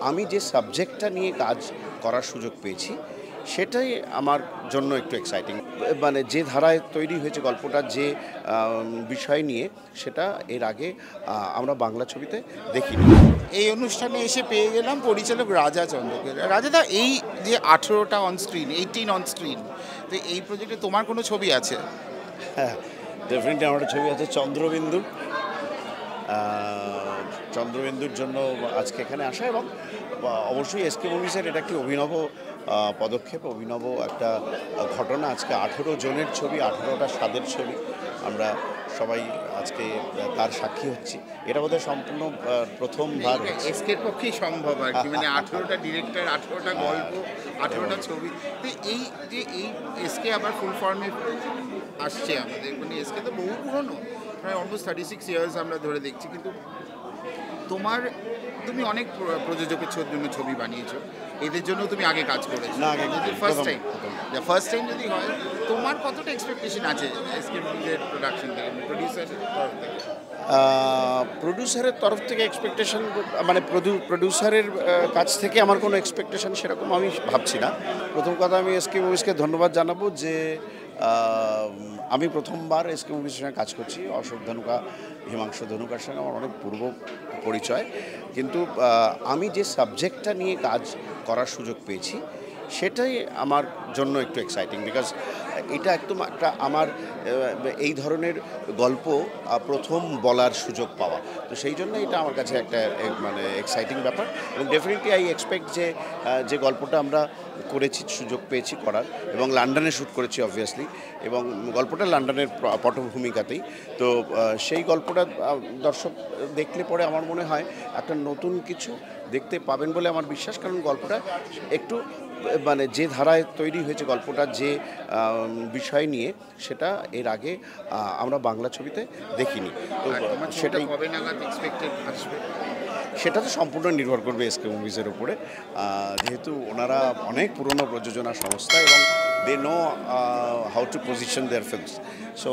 আমি যে সাবজেক্টটা নিয়ে কাজ করার সুযোগ পেয়েছি সেটাই আমার জন্য একটু এক্সাইটিং। মানে যে ধারায় তৈরি হয়েছে গল্পটা, যে বিষয় নিয়ে, সেটা এর আগে আমরা বাংলা ছবিতে দেখিনি। এই অনুষ্ঠানে এসে পেয়ে গেলাম পরিচালক রাজা চন্দ্রকে। রাজাদা, এই যে 18টা অন স্ক্রিন, 18 অন স্ক্রিন, তো এই প্রজেক্টে তোমার কোনো ছবি আছে? হ্যাঁ, ডেফিনেটলি আমার একটা ছবি আছে চন্দ্রবিন্দু। চন্দ্রবিন্দুর জন্য আজকে এখানে আসা, এবং অবশ্যই এসকে মুভিসের এটা একটি অভিনব পদক্ষেপ, অভিনব একটা ঘটনা। আজকে 18 জনের ছবি, 18টা স্বাদের ছবি, আমরা সবাই আজকে তার সাক্ষী হচ্ছি। এটা বোধহয় সম্পূর্ণ প্রথমবার এসকের পক্ষেই সম্ভব আর কি, মানে 18টা ডিরেক্টর, 18টা গল্প, 18টা ছবি। তো এই যে এই এসকে আবার ফুল ফর্মে আসছে আমাদের, মানে এসকে তো বহু পুরনো, প্রায় অলমোস্ট 36 ইয়ার্স আমরা ধরে দেখছি, কিন্তু তুমি অনেক প্রযোজকের জন্য ছবি বানিয়েছো, এদের জন্য তুমি আগে কাজ করেছো না, আগে ফার্স্ট টাইম যদি হয়, তোমার কতটা এক্সপেকটেশন আছে এসকে মুভিজের প্রোডাকশন থেকে, প্রডিউসারের তরফ থেকে? প্রডিউসারের তরফ থেকে এক্সপেকটেশন, মানে প্রডিউসারের কাছ থেকে আমার কোনো এক্সপেকটেশন সেরকম আমি ভাবছি না। প্রথম কথা, আমি এসকে মুভিসকে ধন্যবাদ জানাবো যে আমি প্রথমবার এসকে মুভিসের সঙ্গে কাজ করছি। অশোক ধনুকা, হিমাংশু ধনুকার সঙ্গে আমার অনেক পূর্ব পরিচয়, কিন্তু আমি যে সাবজেক্টটা নিয়ে কাজ করার সুযোগ পেয়েছি সেটাই আমার জন্য একটু এক্সাইটিং, বিকজ এটা একদম একটা আমার এই ধরনের গল্প প্রথম বলার সুযোগ পাওয়া, তো সেই জন্য এটা আমার কাছে একটা মানে এক্সাইটিং ব্যাপার। এবং ডেফিনেটলি আই এক্সপেক্ট যে গল্পটা আমরা করেছি, সুযোগ পেয়েছি করার, এবং লন্ডনে শ্যুট করেছি অবভিয়াসলি, এবং গল্পটা লন্ডনের পটভূমিকাতেই, তো সেই গল্পটা দর্শক দেখলে পরে আমার মনে হয় একটা নতুন কিছু দেখতে পাবেন বলে আমার বিশ্বাস। কারণ গল্পটা একটু মানে যে ধারায় তৈরি হয়েছে গল্পটা, যে বিষয় নিয়ে, সেটা এর আগে আমরা বাংলা ছবিতে দেখিনি। তো সেটাই কবে নাগাদ এক্সপেক্টেড আসবে? সেটা তো সম্পূর্ণ নির্ভর করবে এসকে মুভিজের উপরে, যেহেতু ওনারা অনেক পুরনো প্রযোজনা সংস্থা এবং they know how to position their films. So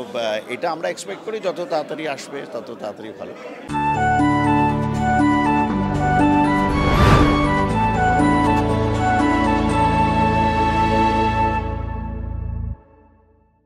এটা আমরা এক্সপেক্ট করি যত তাড়াতাড়ি আসবে তত তাড়াতাড়ি ভালো।